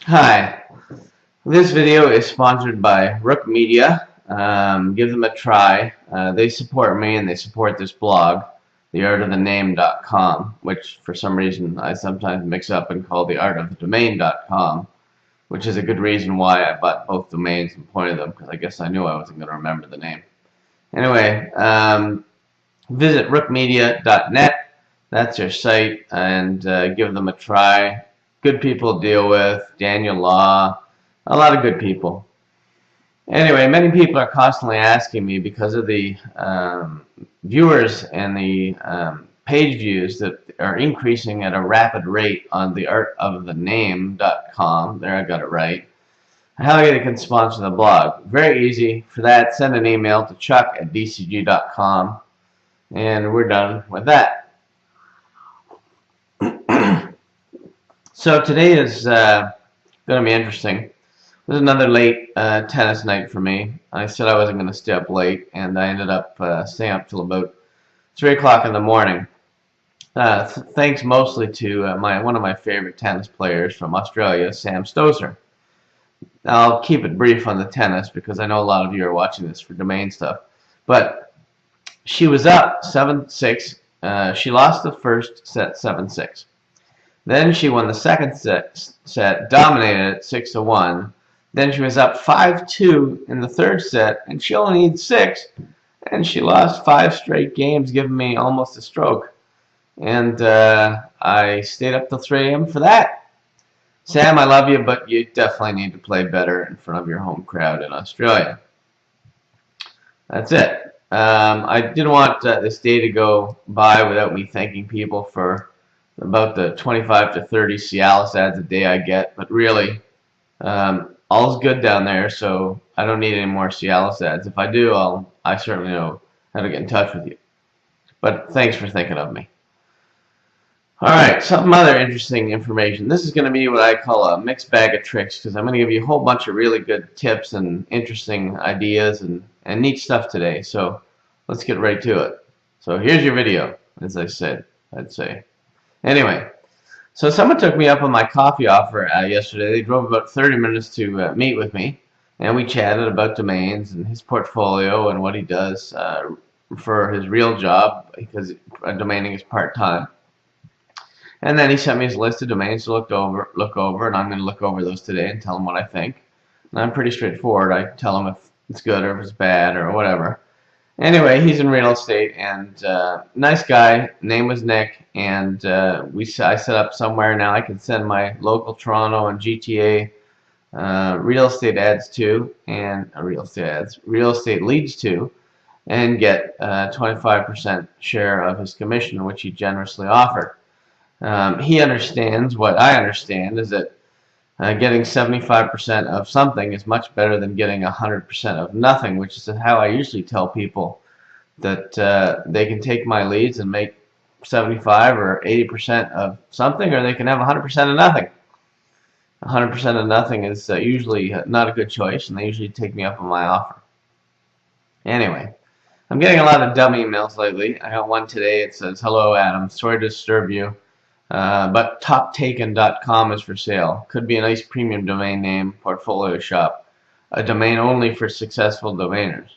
Hi, this video is sponsored by Rook Media. Give them a try. They support me and they support this blog, theartofthename.com, which for some reason I sometimes mix up and call theartofthedomain.com, which is a good reason why I bought both domains and pointed them, because I guess I knew I wasn't going to remember the name. Anyway, visit rookmedia.net. That's their site, and give them a try. Good people to deal with. Daniel Law, a lot of good people. Anyway, many people are constantly asking me, because of the viewers and the page views that are increasing at a rapid rate on theartofthename.com. There, I got it right. How they can sponsor the blog. Very easy. For that, send an email to chuck@dcg.com, and we're done with that. So today is going to be interesting. This is another late tennis night for me. I said I wasn't going to stay up late, and I ended up staying up till about 3 o'clock in the morning. Thanks mostly to one of my favorite tennis players from Australia, Sam Stosur. I'll keep it brief on the tennis because I know a lot of you are watching this for domain stuff. But she was up 7-6. She lost the first set 7-6. Then she won the second set, dominated it 6-1. Then she was up 5-2 in the third set, and she only needs 6, and she lost 5 straight games, giving me almost a stroke. And I stayed up till 3 a.m. for that. Sam, I love you, but you definitely need to play better in front of your home crowd in Australia. That's it. I didn't want this day to go by without me thanking people for about the 25 to 30 Cialis ads a day I get, but really, all's good down there, so I don't need any more Cialis ads. If I do, I certainly know how to get in touch with you. But thanks for thinking of me. Alright, some other interesting information. This is going to be what I call a mixed bag of tricks, because I'm going to give you a whole bunch of really good tips and interesting ideas and neat stuff today. So let's get right to it. So here's your video, as I said, I'd say. Anyway, so someone took me up on my coffee offer yesterday. They drove about 30 minutes to meet with me, and we chatted about domains and his portfolio and what he does for his real job, because domaining is part-time. And then he sent me his list of domains to look over, and I'm going to look over those today and tell him what I think. And I'm pretty straightforward. I tell him if it's good or if it's bad or whatever. Anyway, he's in real estate, and nice guy. Name was Nick, and I set up somewhere now I can send my local Toronto and GTA real estate ads to, and real estate leads to, and get 25% share of his commission, which he generously offered. He understands what I understand, is that getting 75% of something is much better than getting 100% of nothing, which is how I usually tell people that they can take my leads and make 75 or 80% of something, or they can have 100% of nothing. 100% of nothing is usually not a good choice, and they usually take me up on my offer. Anyway, I'm getting a lot of dumb emails lately. I got one today. It says, "Hello, Adam. Sorry to disturb you. But toptaken.com is for sale. Could be a nice premium domain name, portfolio shop. A domain only for successful domainers."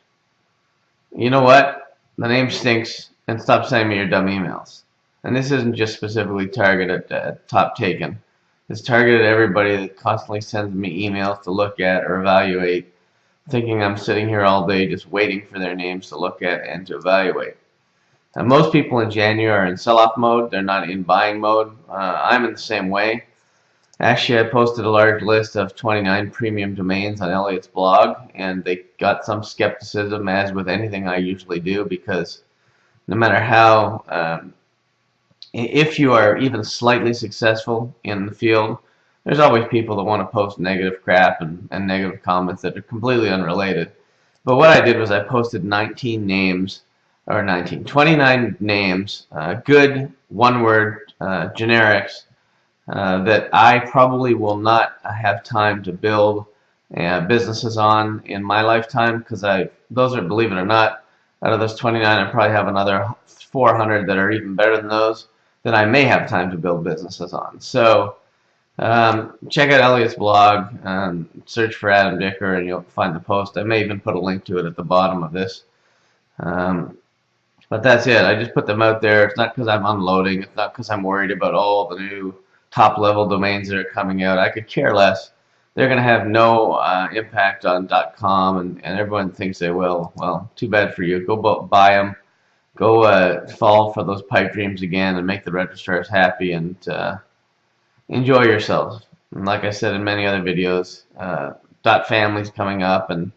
You know what? The name stinks, and stop sending me your dumb emails. And this isn't just specifically targeted at TopTaken. It's targeted at everybody that constantly sends me emails to look at or evaluate, thinking I'm sitting here all day just waiting for their names to look at and to evaluate. Most people in January are in sell-off mode. They're not in buying mode. I'm in the same way. Actually, I posted a large list of 29 premium domains on Elliot's blog, and they got some skepticism, as with anything I usually do, because no matter how, if you are even slightly successful in the field, there's always people that want to post negative crap and negative comments that are completely unrelated. But what I did was I posted 29 names, good one-word generics that I probably will not have time to build businesses on in my lifetime, because those are, believe it or not, out of those 29, I probably have another 400 that are even better than those that I may have time to build businesses on. So Check out Elliot's blog, search for Adam Dicker, and you'll find the post. I may even put a link to it at the bottom of this. Um, but that's it. I just put them out there. It's not because I'm unloading. It's not because I'm worried about all the new top-level domains that are coming out. I could care less. They're going to have no impact on .com, and everyone thinks they will. Well, too bad for you. Go buy them. Go fall for those pipe dreams again and make the registrars happy and enjoy yourselves. And like I said in many other videos, .family's coming up, and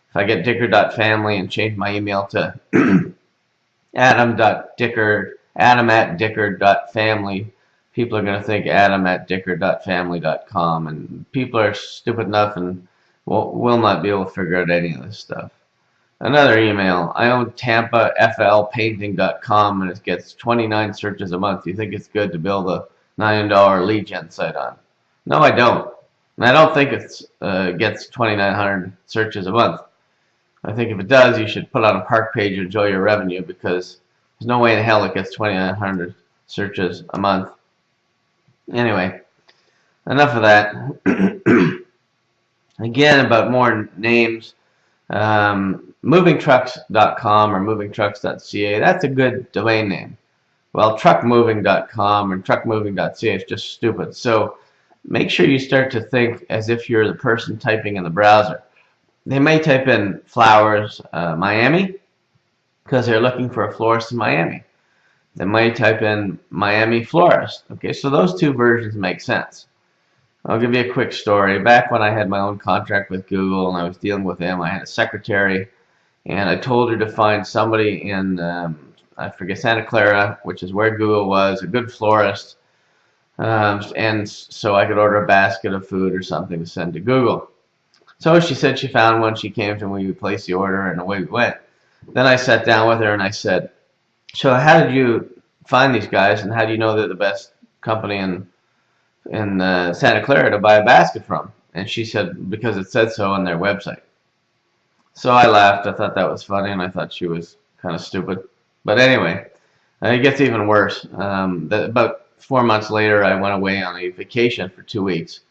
if I get dicker.family and change my email to adam@dicker.family, people are going to think adam@dicker.family.com, and people are stupid enough and will not be able to figure out any of this stuff. Another email. I own TampaFLPainting.com, and it gets 29 searches a month. You think it's good to build a $9 lead gen site on? No, I don't. And I don't think it gets 2,900 searches a month. I think if it does, you should put on a park page and enjoy your revenue, because there's no way in hell it gets 2,900 searches a month. Anyway, enough of that. Again, about more names. Movingtrucks.com or movingtrucks.ca, that's a good domain name. Well, truckmoving.com and truckmoving.ca is just stupid. So make sure you start to think as if you're the person typing in the browser. They may type in flowers, Miami, because they're looking for a florist in Miami. They might type in Miami florist. Okay, so those two versions make sense. I'll give you a quick story. Back when I had my own contract with Google and I was dealing with them, I had a secretary, and I told her to find somebody in, I forget, Santa Clara, which is where Google was, a good florist, and so I could order a basket of food or something to send to Google. So she said she found one. She came to me, we placed the order, and away we went. Then I sat down with her and I said, so how did you find these guys, and how do you know they're the best company in Santa Clara to buy a basket from? And she said, because it said so on their website. So I laughed. I thought that was funny, and I thought she was kind of stupid. But anyway, it gets even worse. About 4 months later, I went away on a vacation for 2 weeks.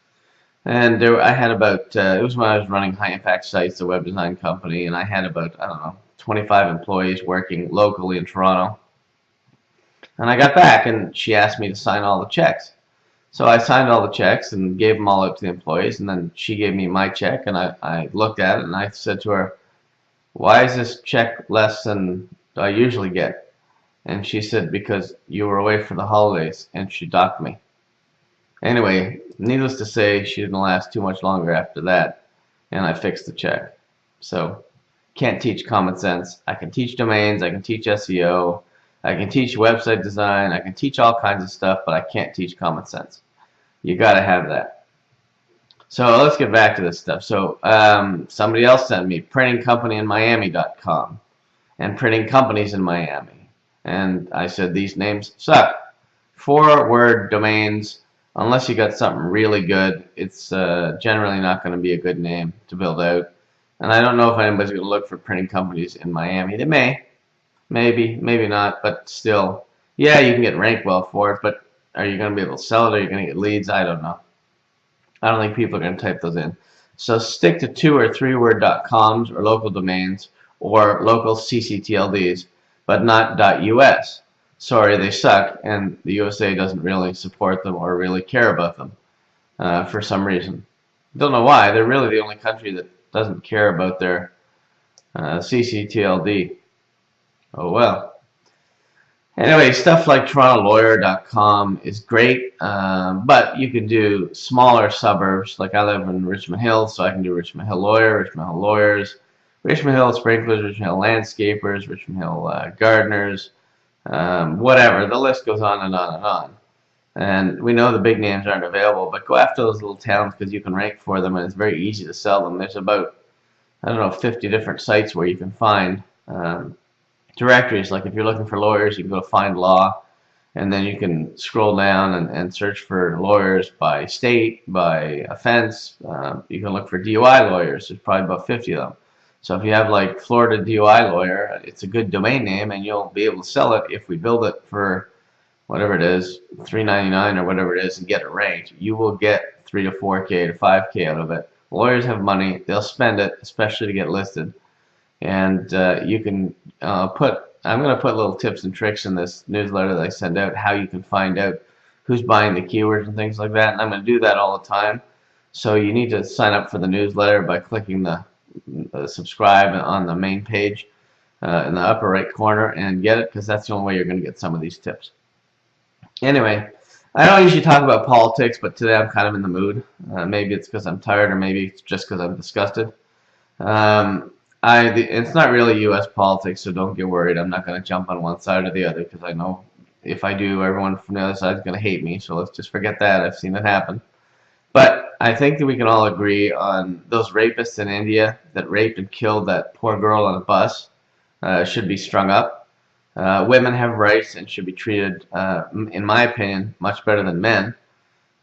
And I had about, it was when I was running High Impact Sites, a web design company, and I had about, I don't know, 25 employees working locally in Toronto. And I got back, and she asked me to sign all the checks. So I signed all the checks and gave them all out to the employees, and then she gave me my check, and I looked at it, and I said to her, why is this check less than I usually get? And she said, because you were away for the holidays, and she docked me. Anyway, needless to say, she didn't last too much longer after that, and I fixed the check. So, can't teach common sense. I can teach domains, I can teach SEO, I can teach website design, I can teach all kinds of stuff, but I can't teach common sense. You gotta have that. So let's get back to this stuff. So somebody else sent me printingcompanyinmiami.com and printing companies in Miami. And I said, these names suck. 4-word domains, unless you got something really good, it's generally not going to be a good name to build out. And I don't know if anybody's going to look for printing companies in Miami. They may. Maybe, maybe not, but still. Yeah, you can get ranked well for it, but are you going to be able to sell it? Are you going to get leads? I don't know. I don't think people are going to type those in. So stick to 2 or 3-word .coms or local domains or local ccTLDs, but not .us. Sorry, they suck, and the USA doesn't really support them or really care about them for some reason. Don't know why. They're really the only country that doesn't care about their ccTLD. Oh well. Anyway, stuff like TorontoLawyer.com is great, but you can do smaller suburbs. Like I live in Richmond Hill, so I can do Richmond Hill Lawyer, Richmond Hill Lawyers, Richmond Hill Sprinklers, Richmond Hill Landscapers, Richmond Hill Gardeners, whatever. The list goes on and on and on. And we know the big names aren't available, but go after those little towns because you can rank for them, and it's very easy to sell them. There's about, I don't know, 50 different sites where you can find directories. Like if you're looking for lawyers, you can go to Find Law, and then you can scroll down and search for lawyers by state, by offense. You can look for DUI lawyers. There's probably about 50 of them. So if you have like Florida DUI lawyer, it's a good domain name, and you'll be able to sell it if we build it for whatever it is, $3.99 or whatever it is, and get it ranked, you will get 3 to 4K to 5K out of it. Lawyers have money; they'll spend it, especially to get listed. And you can I'm going to put little tips and tricks in this newsletter that I send out, how you can find out who's buying the keywords and things like that. And I'm going to do that all the time. So you need to sign up for the newsletter by clicking the subscribe on the main page in the upper right corner and get it, because that's the only way you're going to get some of these tips. Anyway, I don't usually talk about politics, but today I'm kind of in the mood. Maybe it's because I'm tired, or maybe it's just because I'm disgusted. It's not really U.S. politics, so don't get worried. I'm not going to jump on one side or the other, because I know if I do, everyone from the other side is going to hate me. So let's just forget that. I've seen it happen. But I think that we can all agree on those rapists in India that raped and killed that poor girl on a bus should be strung up. Women have rights and should be treated, in my opinion, much better than men.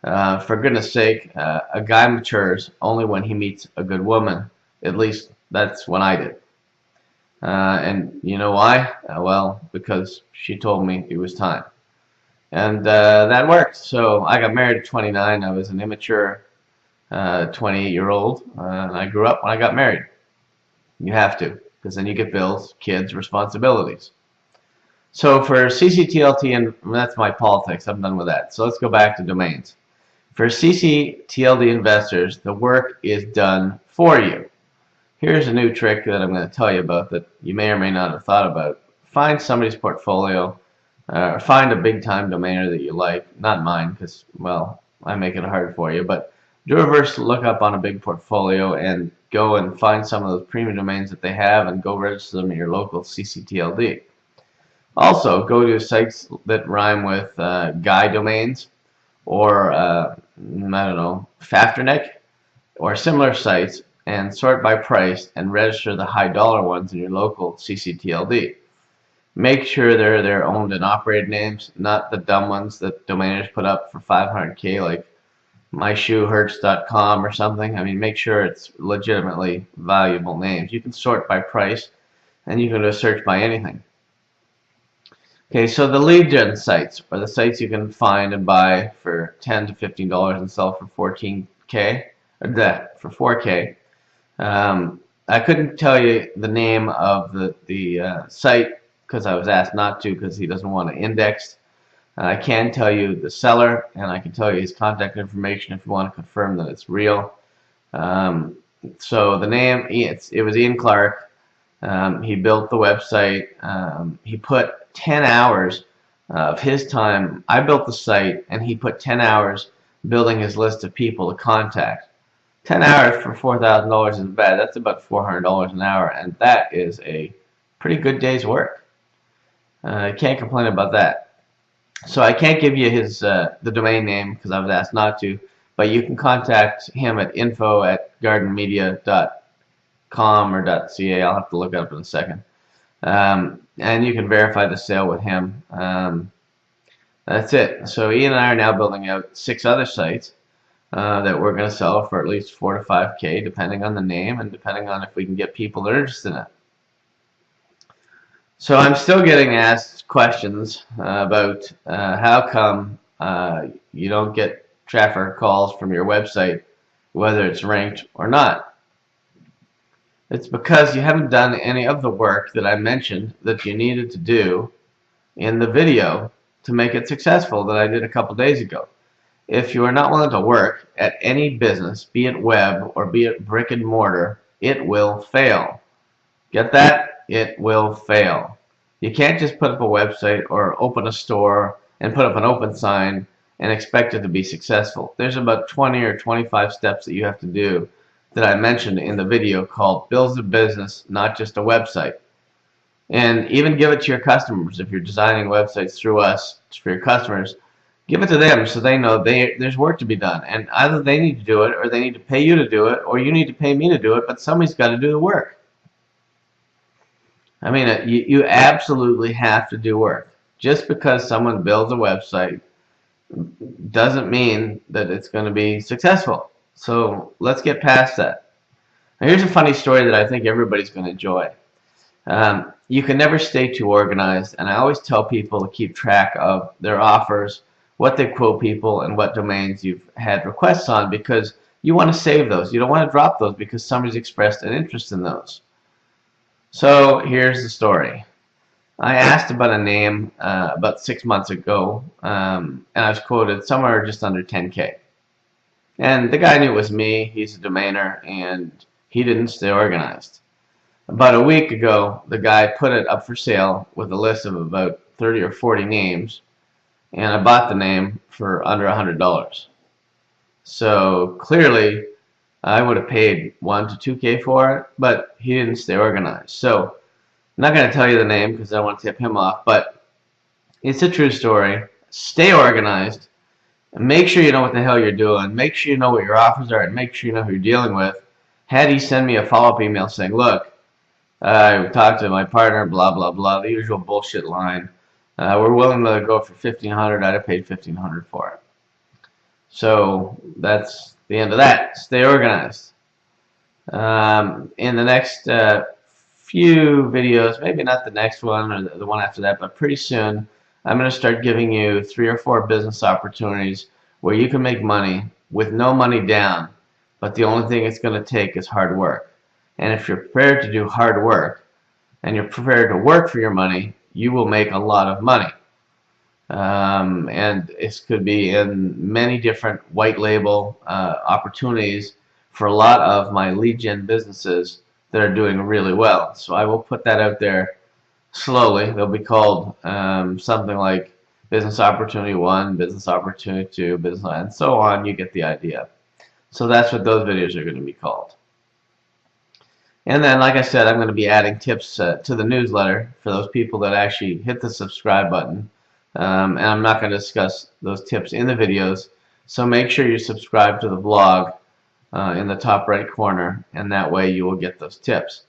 For goodness sake, a guy matures only when he meets a good woman. At least that's when I did. And you know why? Well, because she told me it was time. And that worked. So I got married at 29. I was an immature 28-year-old. And I grew up when I got married. You have to, because then you get bills, kids, responsibilities. So for CCTLT, and that's my politics, I'm done with that. So let's go back to domains. For CCTLD investors, the work is done for you. Here's a new trick that I'm going to tell you about that you may or may not have thought about. Find somebody's portfolio, find a big-time domainer that you like, not mine, because, well, I make it hard for you, but do a reverse lookup on a big portfolio and go and find some of those premium domains that they have and go register them in your local CCTLD. Also, go to sites that rhyme with guy domains, or, I don't know, Fafternick, or similar sites, and sort by price and register the high dollar ones in your local CCTLD. Make sure they're their owned and operated names, not the dumb ones that domainers put up for 500K, like myshoehurts.com or something. I mean, make sure it's legitimately valuable names. You can sort by price, and you can do a search by anything. Okay, so the lead gen sites are the sites you can find and buy for $10 to $15 and sell for 14K, or for 4K. I couldn't tell you the name of the site because I was asked not to, because he doesn't want it indexed. I can tell you the seller, and I can tell you his contact information if you want to confirm that it's real. So the name, it was Ian Clark. He built the website. He put 10 hours of his time. I built the site, and he put 10 hours building his list of people to contact. 10 hours for $4,000 isn't bad. That's about $400 an hour, and that is a pretty good day's work. I can't complain about that. So I can't give you his the domain name because I was asked not to, but you can contact him at info@gardenmedia.com or .ca. I'll have to look it up in a second. And you can verify the sale with him. That's it. So Ian and I are now building out 6 other sites that we're going to sell for at least 4 to 5K, depending on the name and depending on if we can get people that are interested in it. So I'm still getting asked questions about how come you don't get traffic calls from your website, whether it's ranked or not. It's because you haven't done any of the work that I mentioned that you needed to do in the video to make it successful that I did a couple days ago. If you are not willing to work at any business, be it web or be it brick and mortar, it will fail. Get that? It will fail. You can't just put up a website or open a store and put up an open sign and expect it to be successful. There's about 20 or 25 steps that you have to do that I mentioned in the video called Build a Business, Not Just a Website. And even give it to your customers. If you're designing websites through us for your customers, give it to them so they know there's work to be done. And either they need to do it, or they need to pay you to do it, or you need to pay me to do it, but somebody's got to do the work. I mean, you absolutely have to do work. Just because someone builds a website doesn't mean that it's going to be successful. So let's get past that. Now, here's a funny story that I think everybody's going to enjoy. you can never stay too organized, and I always tell people to keep track of their offers, what they quote people, and what domains you've had requests on, because you want to save those. You don't want to drop those because somebody's expressed an interest in those. So here's the story. I asked about a name about 6 months ago, and I was quoted somewhere just under 10K. And the guy knew it was me. He's a domainer, and he didn't stay organized. About a week ago, the guy put it up for sale with a list of about 30 or 40 names, and I bought the name for under $100. So clearly, I would have paid 1 to 2K for it, but he didn't stay organized. So I'm not going to tell you the name because I don't want to tip him off, but it's a true story. Stay organized, and make sure you know what the hell you're doing. Make sure you know what your offers are, and make sure you know who you're dealing with. Had he send me a follow-up email saying, look, I talked to my partner, blah, blah, blah, the usual bullshit line. We're willing to go for $1,500. I'd have paid $1,500 for it. So that's the end of that. Stay organized. In the next few videos, maybe not the next one or the one after that, but pretty soon, I'm going to start giving you 3 or 4 business opportunities where you can make money with no money down, but the only thing it's going to take is hard work. And if you're prepared to do hard work and you're prepared to work for your money, you will make a lot of money. And this could be in many different white label opportunities for a lot of my lead gen businesses that are doing really well. So I will put that out there slowly. They'll be called something like Business Opportunity 1, Business Opportunity 2, Business, and so on. You get the idea. So that's what those videos are going to be called. And then, like I said, I'm going to be adding tips to the newsletter for those people that actually hit the subscribe button. And I'm not going to discuss those tips in the videos. So make sure you subscribe to the blog in the top right corner, and that way you will get those tips.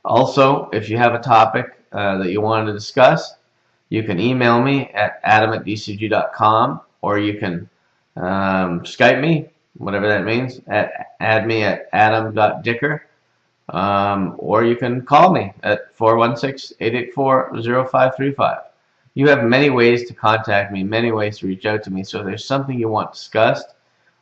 Also, if you have a topic that you want to discuss, you can email me at adam@dcg.com, or you can Skype me, whatever that means, add me at adam.dicker. Or you can call me at 416-884-0535. You have many ways to contact me, many ways to reach out to me. So if there's something you want discussed,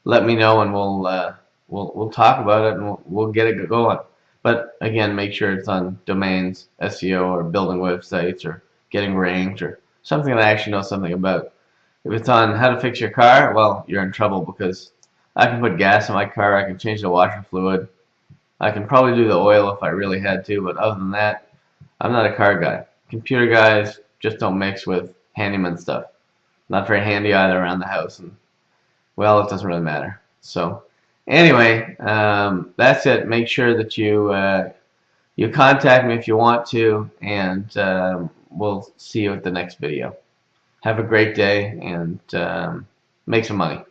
let me know, and we'll talk about it, and we'll get it going. But again, make sure it's on domains, SEO, or building websites, or getting ranked, or something that I actually know something about. If it's on how to fix your car, well, you're in trouble, because I can put gas in my car, I can change the washer fluid, I can probably do the oil if I really had to, but other than that, I'm not a car guy. Computer guys just don't mix with handyman stuff. Not very handy either around the house, and well, it doesn't really matter. So anyway, that's it. Make sure that you contact me if you want to, and we'll see you at the next video. Have a great day, and make some money.